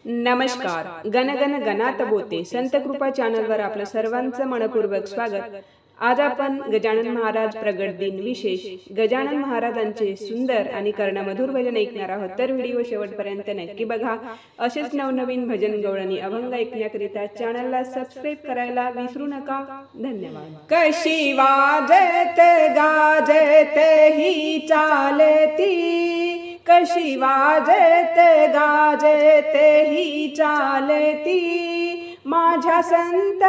नमस्कार. गण गण गणात बोते संत कृपा चॅनलवर आपलं सर्वांचं मनपूर्वक स्वागत. आज आपण गजानन महाराज प्रगट दिन विशेष गजानन महाराजांचे सुंदर आणि कर्णमधुर भजन ऐकणार आहोत. तर व्हिडिओ शेवटपर्यंत नक्की बघा. असेच नवनवीन भजन गवळणी अभंग ऐकण्याकरिता चॅनलला सबस्क्राईब करायला विसरू नका. धन्यवाद. कशी वाजत गाजत ही चालती, कशी वाजत गाजत ही चालती, माझ्या संत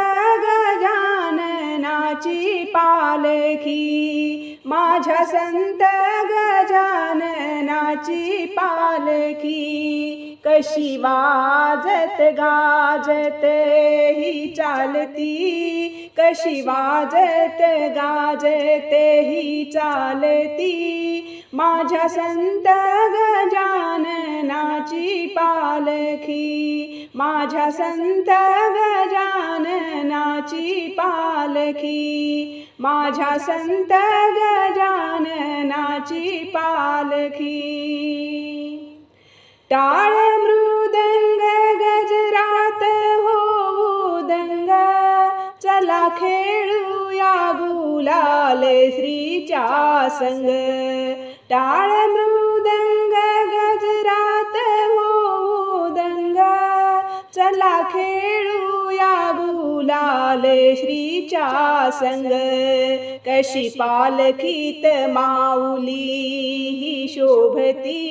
गजाननाची पालखी, माझ्या संत गजाननाची पालखी. कशी वाजत गाजत ही चालती, कशी वाजत गाजत ही चालती, माझ्या संत गजाननाची पालखी, माझ्या संत गजाननाची पालखी, माझ्या संत गजाननाची पालखी. टाळ मृदंग गजरात होऊ दंग, चला खेळूया गुलाल श्रीच्या संग. टाळ मृदंग गजरात होऊ दंग, चला खेळूया गुलाल श्रीच्या संग. कशी पालखीत माऊली ही शोभती,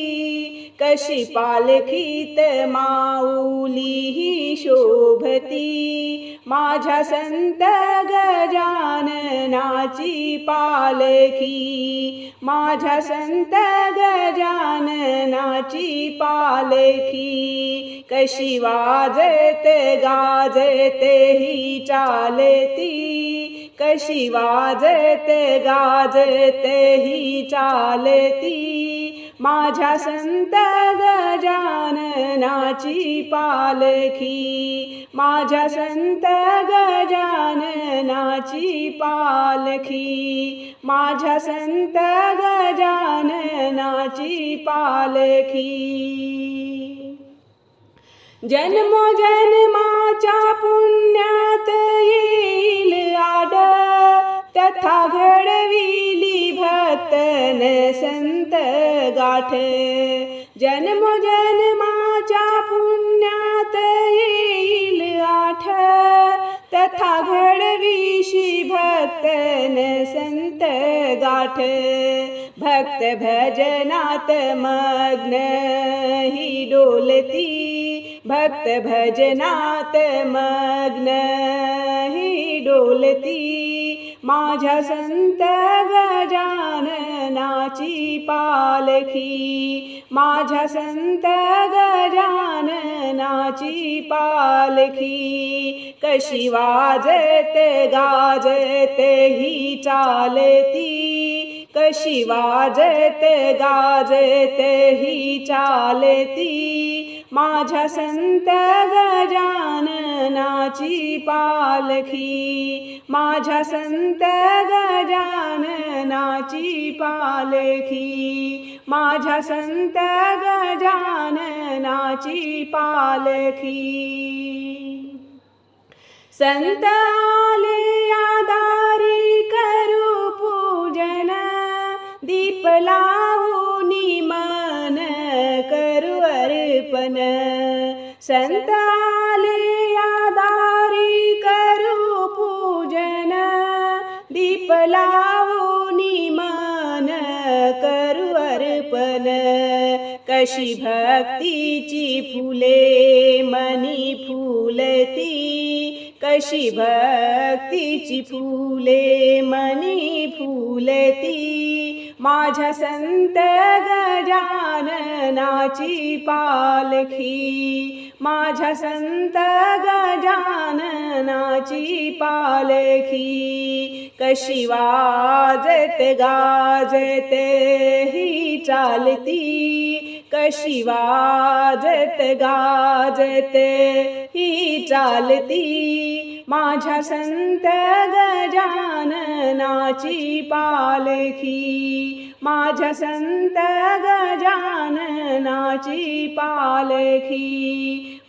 कशी पालखीत माऊली ही शोभती, माझ्या संत गजाननाची पालखी, माझ्या संत गजाननाची पालखी. कशी वाजत गाजत ही चालती, कशी वाजत गाजत ही चालती, माझ्या संत गजाननाची पालखी, माझ्या संत गजाननाची पालखी, माझ्या संत गजाननाची पालखी. जन्मोजन्माच्या पुण्यात येईल आड, तथा घडविली भक्तन संत गाठ. जन्मोजन्माच्या पुण्यात येईल आठ, तथा घडविशी भक्तन संत गाठ. भक्त भजनात मग्न ही डोलती, भक्त भजनात मग्न ही डोलती, माझ्या संत गजाननाची पालखी, माझ्या संत गजाननाची पालखी. कशी वाजत गाजत ही चालती, कशी वाजत गाजत ही चालती, माझ्या संत गजाननाची पालखी, माझ्या संत गजाननाची पालखी, माझ्या संत गजाननाची पालखी. संत आले दारी करू पूजन, दीप लावूनी मन करू अर्पण. संत आले दारी करू पूजन, दीप लावूनी मन करू अर्पण. कशी भक्तीची फुले मनी फुलती, कशी भक्तीची फुले मनी फुलती, माझ्या संत गजाननाची पालखी, माझ्या संत गजाननाची पालखी. कशी वाजत गाजत ही चालती, कशी वाजत गाजत ही चालती माझ्या संत गजाननाची पालखी, माझ्या संत गजाननाची पालखी,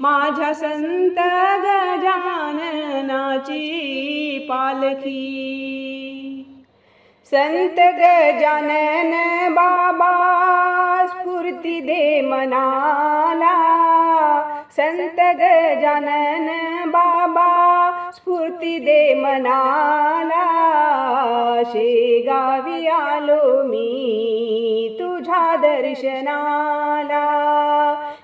माझ्या संत गजाननाची पालखी. संत गजानन बाबा स्फूर्ती दे मनाला, संत गजानन बाबा स्फूर्ती दे मनाला. शेगावी आलो मी तुझ्या दर्शनाला,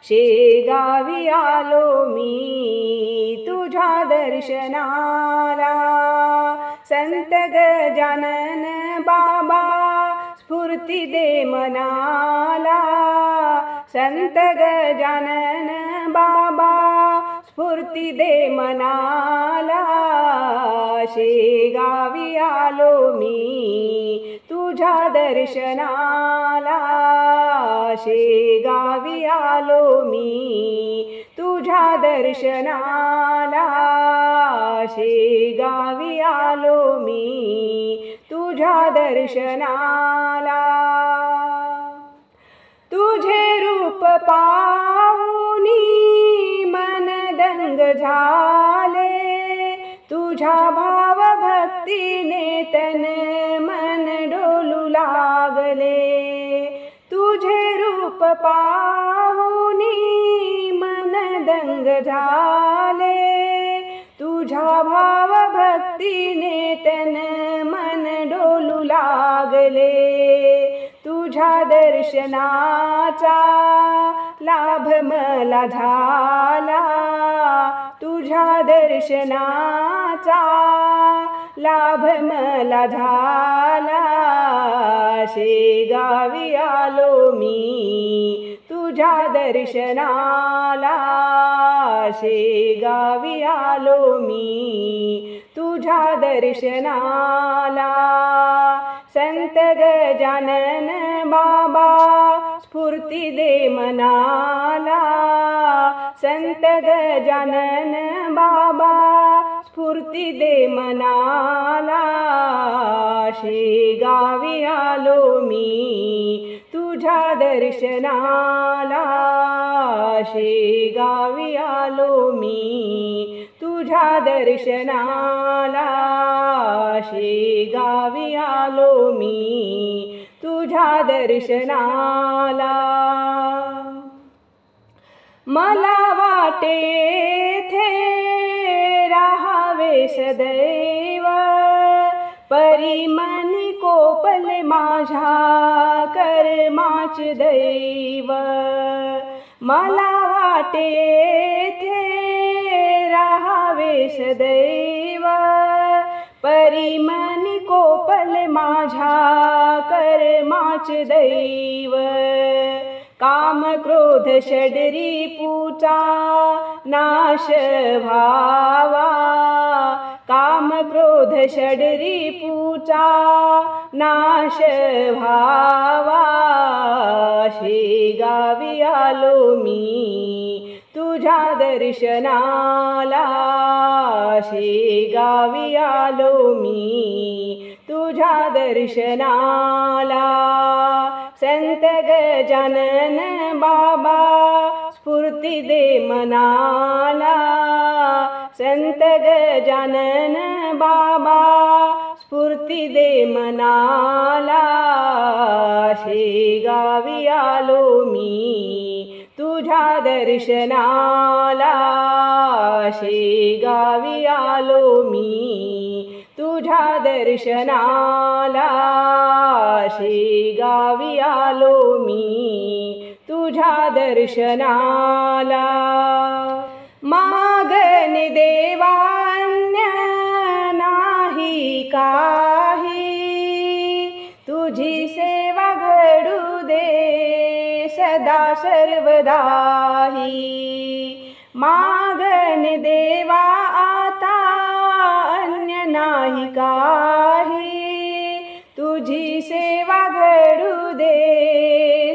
शेगावी आलो मी तुझ्या दर्शनाला. संत गजानन बाबा स्फूर्ती दे मनाला, संत गजानन बाबा स्फूर्ती दे मनाला. शेगावी आलो मी तुझ्या दर्शनाला, शेगावी आलो मी तुझ्या दर्शनाला, शेगावी आलो मी तुझ्या दर्शनाला. तुझे रूप पाहुनी मन दंग झाले, तुझ्या भाव भक्तीने तन मन डोलू लागले. तुझे रूप पाहुनी मन दंग झाले, तुझ्या भाव भक्तीने तन मन डोलू लागले. तुझ्या दर्शनाचा लाभ मला झाला, तुझ्या दर्शनाचा लाभ मला झाला. शेगावी आलो मी तुझ्या दर्शनाला, शेगावी आलो मी तुझ्या दर्शनाला. संत गजानन बाबा स्फूर्ती दे मनाला, संत गजानन बाबा स्फूर्ती दे मनाला. शेगावी आलो मी तुझ्या दर्शनाला, शेगावी आलो मी तुझ्या दर्शनाला, शेगावी आलो मी तुझ्या दर्शनाला. मला वाटे थे राहावे सदैव, परी मनी कोपले माझ्या कर्माचे दैव. मला वाटे थे राहावे सदैव, परी मनी कोपले माझ्या कर्माचे दैव. काम क्रोध षडरी पूचा नाश व्हावा, काम क्रोध षडरी पूचा नाश व्हावा. शेगावी आलो मी तुझ्या दर्शनाला, शेगावी आलो मी तुझ्या दर्शनाला. संत गजानन बाबा स्फूर्ती दे मनाला, संत गजानन बाबा स्फूर्ती दे मनाला. शेगावी आलो मी तुझ्या दर्शनाला, शेगावी आलो मी तुझ्या दर्शनाला. शेगावी आलो मी तुझ्या दर्शनाला. मागन देवान्य नाही काही, तुझी सेवा घडू दे सदा सर्वदाही. मागन देवा आता अन्य नाही काही, तुझी सेवा घडू दे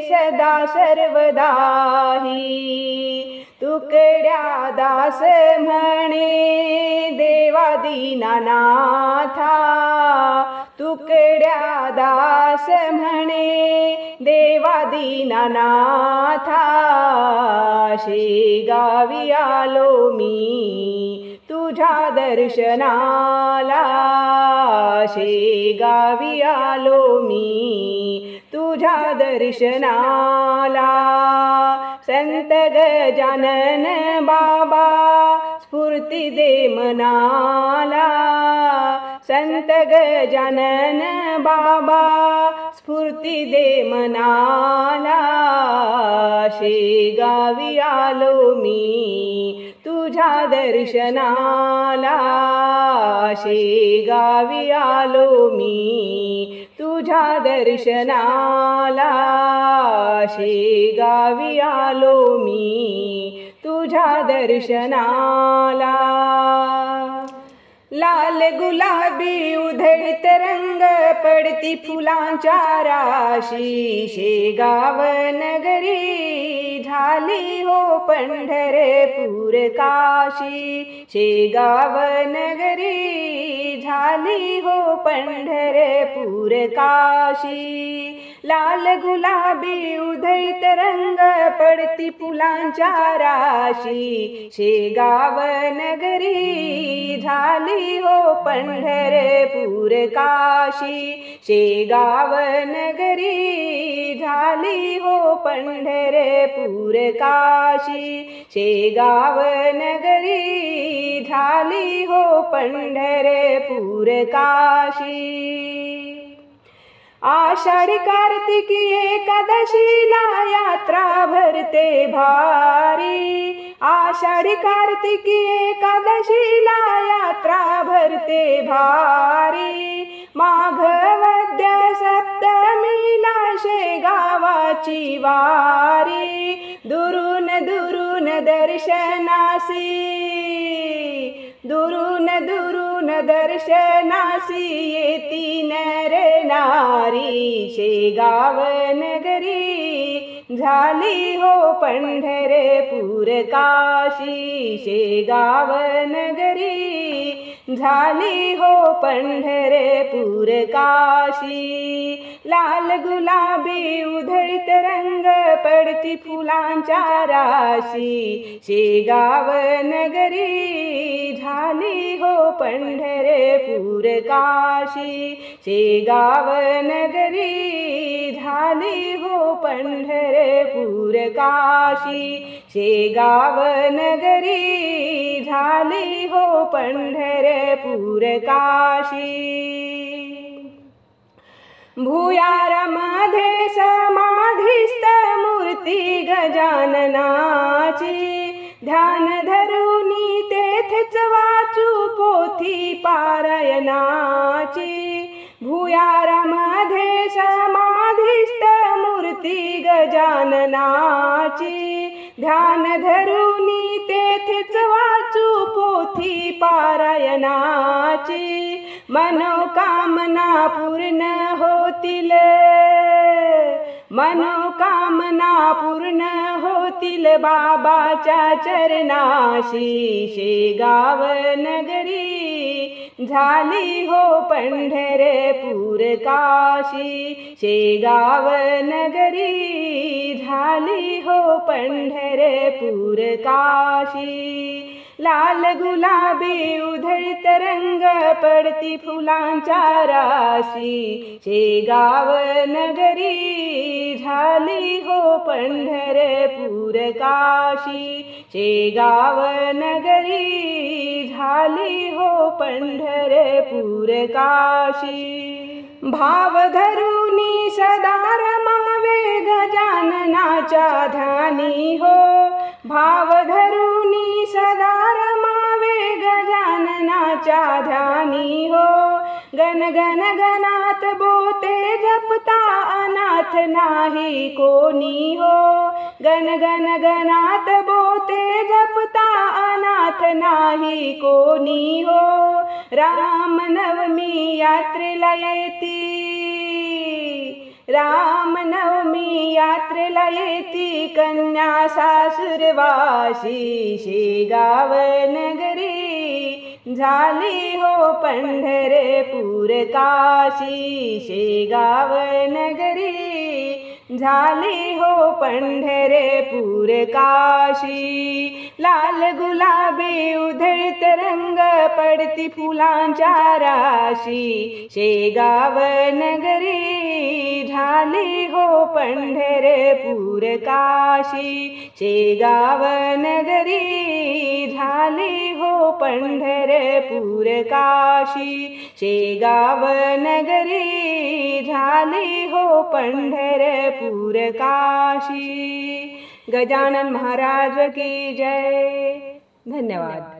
सदा सर्वदाही तुकड्या दास म्हणे देवा दीनानाथा तुकड्या दास म्हणे देवा दीनानाथा शेगावी आलो मी तुझ्या दर्शनाला शेगावी आलो मी तुझ्या दर्शनाला संत गजानन बाबा स्फूर्ती दे मनाला संत गजानन बाबा स्फूर्ती दे मनाला शेगावी आलो मी तुझ्या दर्शनाला शेगावी आलो मी तुझ्या दर्शनाला शेगावी आलो मी तुझ्या दर्शनाला लाल गुलाबी उधळीत रंग पडती फुलांच्या राशी शेगाव नगरी झाली हो पंढरपूर काशी शेगाव नगरी झाली हो पंढरपूर काशी लाल गुलाबी उधळीत रंग पडती फुलांच्या राशी शेगाव नगरी झाली हो पंढरपूर काशी शेगाव नगरी झाली हो पंढरपूर काशी शेगाव नगरी झाली हो पंढरपूर काशी आषाढी कार्तिकी एकादशीला यात्रा भरते भारी आषाढी कार्तिकी एकादशीला यात्रा भरते भारी माघवद्य सप्तमीला शेगावाची वारी दुरून दुरून दर्शनासी दुरून दुरून दर्शनासी येती नर नारी शेगाव नगरी झाली हो पंढरपूर काशी शेगाव नगरी झाली हो पंढरपूर काशी लाल गुलाबी उधळीत रंग पडती फुलांच्या राशी शेगाव नगरी झाली हो पंढरपूर काशी शेगाव नगरी झाली हो पंढरपूर काशी शेगाव नगरी झाली हो पंढरपूर काशी भुयारामध्ये समाधिस्थ मूर्ती गजाननाची ध्यान धरुनी तेथेच वाचू पोथी पारायणाची भुयारामध्ये समाधिस्थ मूर्ती गजाननाची ध्यान धरुनी तेथेच वाचू पोथी पारायणाची मनोकामना पूर्ण होतील मनोकामना पूर्ण होतील बाबाच्या चरणाशी शेगाव नगरी झाली हो पंढरपूर काशी शेगाव नगरी झाली हो पंढरपूर काशी लाल गुलाबी उधळीत रंग पडती फुलांच्या राशी शेगाव नगरी झाली हो पंढरपूर काशी शेगाव नगरी झाली हो पंढरपूर काशी भाव धरुनी सदा रमावे गजाननाच्या ध्यानी हो भाव धरुनी सदा रमावे गजाननाच्या ध्यानी हो गण गण गणात बोते जपता अनाथ नाही कोणी हो गण गण गणात बोते जपता अनाथ नाही कोणी हो राम नवमी यात्रेला येती रामनवमी यात्रेला येती कन्या सासुरवाशी, शेगाव नगरी झाली हो पंढरपूर काशी, शेगाव नगरी झाली हो पंढरपूर काशी. लाल गुलाबी उधळीत रंग पडती फुलांच्या राशी, शेगाव नगरी झाली हो पंढरपूर काशी, शेगाव नगरी झाली हो पंढरपूर काशी, शेगाव नगरी झाली हो पंढरपूर काशी. गजानन महाराज की जय. धन्यवाद.